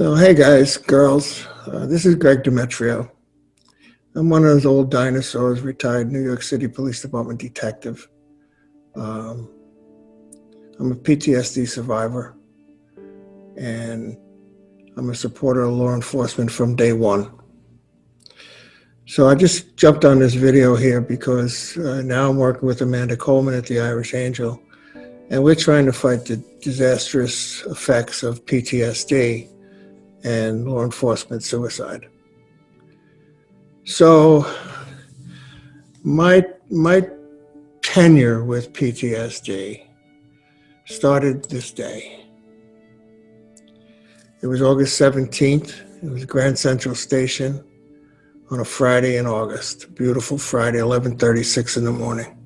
So, hey guys, girls, this is Greg Demetriou. I'm one of those old dinosaurs, retired New York City Police Department detective. Um, I'm a PTSD survivor, and I'm a supporter of law enforcement from day one. So I just jumped on this video here because now I'm working with Amanda Coleman at the Irish Angel, and we're trying to fight the disastrous effects of PTSD and law enforcement suicide. So my tenure with PTSD started this day. It was August 17th. It was Grand Central Station on a Friday in August. Beautiful Friday, 11:36 in the morning.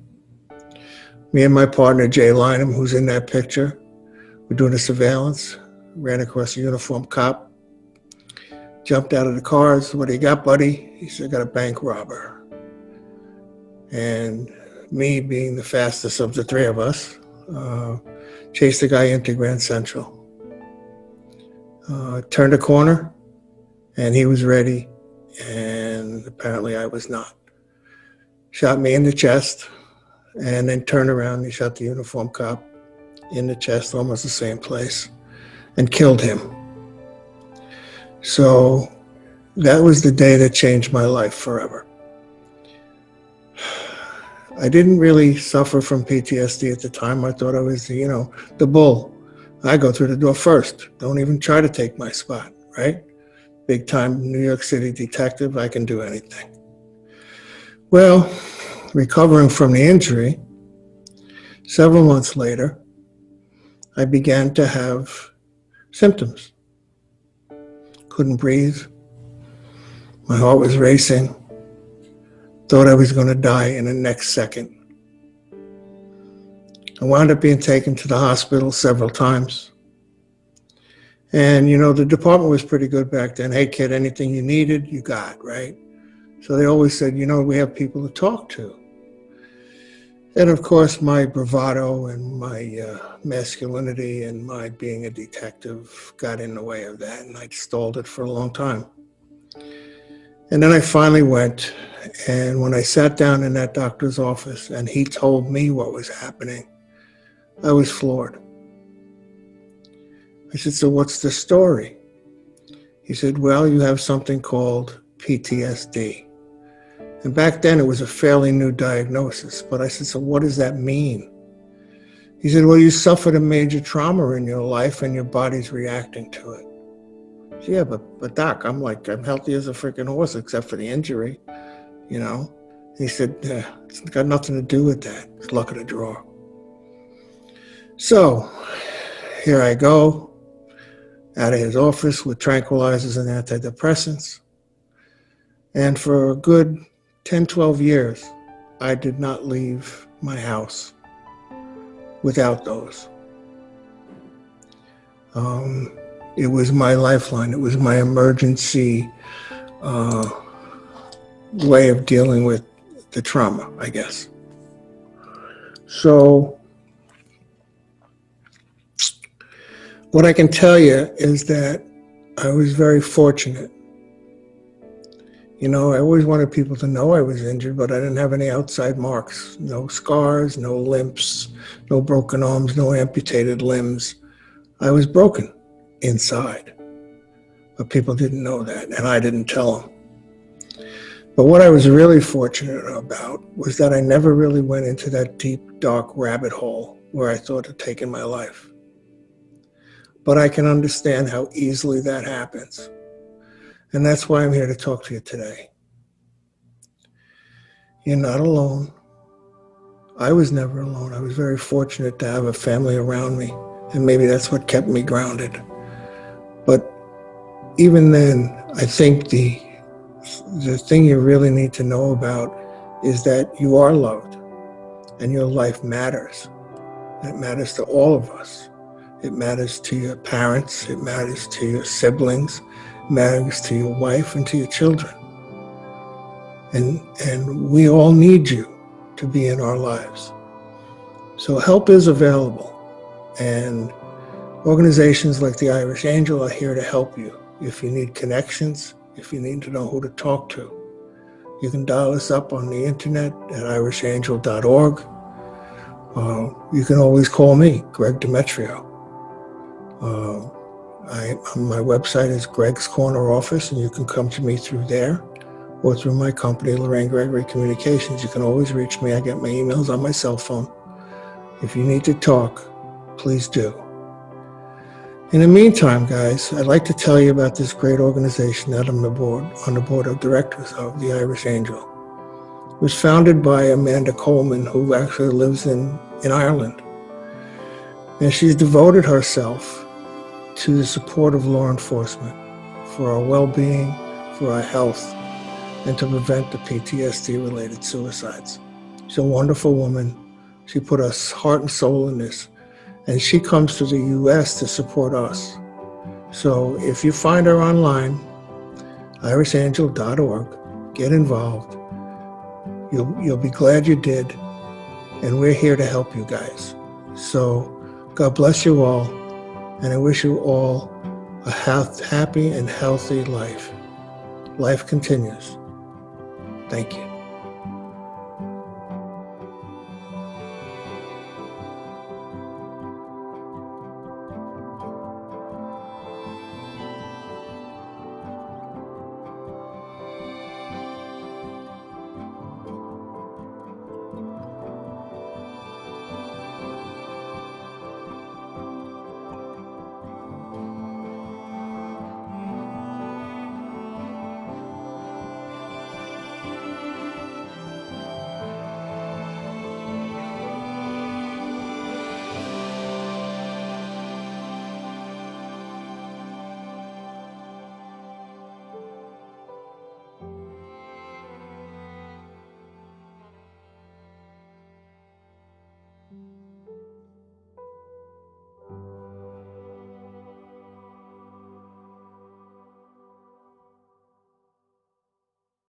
Me and my partner, Jay Lynham, who's in that picture, we're doing a surveillance, ran across a uniformed cop, jumped out of the cars. What do you got, buddy? He said, I got a bank robber. And me, being the fastest of the three of us, chased the guy into Grand Central. Turned a corner, and he was ready, and apparently I was not. Shot me in the chest, and then turned around and he shot the uniformed cop in the chest, almost the same place, and killed him. So that was the day that changed my life forever. I didn't really suffer from PTSD at the time. I thought I was, the bull. I go through the door first. Don't even try to take my spot, right? Big time New York City detective, I can do anything. Well, recovering from the injury, several months later, I began to have symptoms. Couldn't breathe. My heart was racing. Thought I was going to die in the next second. I wound up being taken to the hospital several times. And, the department was pretty good back then. Hey, kid, anything you needed, you got, right? So they always said, we have people to talk to. And, of course, my bravado and my masculinity and my being a detective got in the way of that, and I stalled it for a long time. And then I finally went, and when I sat down in that doctor's office and he told me what was happening, I was floored. I said, so what's the story? He said, well, you have something called PTSD. And back then it was a fairly new diagnosis, but I said, so what does that mean? He said, well, you suffered a major trauma in your life and your body's reacting to it. Yeah, but doc, I'm healthy as a freaking horse except for the injury, He said, it's got nothing to do with that. It's luck of the draw. So here I go, out of his office with tranquilizers and antidepressants. And for a good 10, 12 years, I did not leave my house without those. It was my lifeline. It was my emergency way of dealing with the trauma, I guess. So what I can tell you is that I was very fortunate. I always wanted people to know I was injured, but I didn't have any outside marks. No scars, no limps, no broken arms, no amputated limbs. I was broken inside, but people didn't know that, and I didn't tell them. But what I was really fortunate about was that I never really went into that deep, dark rabbit hole where I thought of taking my life. But I can understand how easily that happens. And that's why I'm here to talk to you today. You're not alone. I was never alone. I was very fortunate to have a family around me, and maybe that's what kept me grounded. But even then, I think the thing you really need to know about is that you are loved and your life matters. It matters to all of us. It matters to your parents. It matters to your siblings. It matters to your wife and to your children. And we all need you to be in our lives. So help is available. And organizations like the Irish Angel are here to help you if you need connections, if you need to know who to talk to. You can dial us up on the internet at irishangel.org. You can always call me, Greg Demetriou. My website is Greg's Corner Office, and you can come to me through there or through my company, Lorraine Gregory Communications. You can always reach me. I get my emails on my cell phone. If you need to talk, please do. In the meantime, guys, I'd like to tell you about this great organization that I'm on the board of directors of, the Irish Angel. It was founded by Amanda Coleman, who actually lives in Ireland. And she's devoted herself to the support of law enforcement, for our well-being, for our health, and to prevent the PTSD-related suicides. She's a wonderful woman. She put her heart and soul in this, and she comes to the U.S. to support us. So if you find her online, irishangel.org, get involved. You'll be glad you did, and we're here to help you guys. So God bless you all, and I wish you all a happy and healthy life. Life continues. Thank you.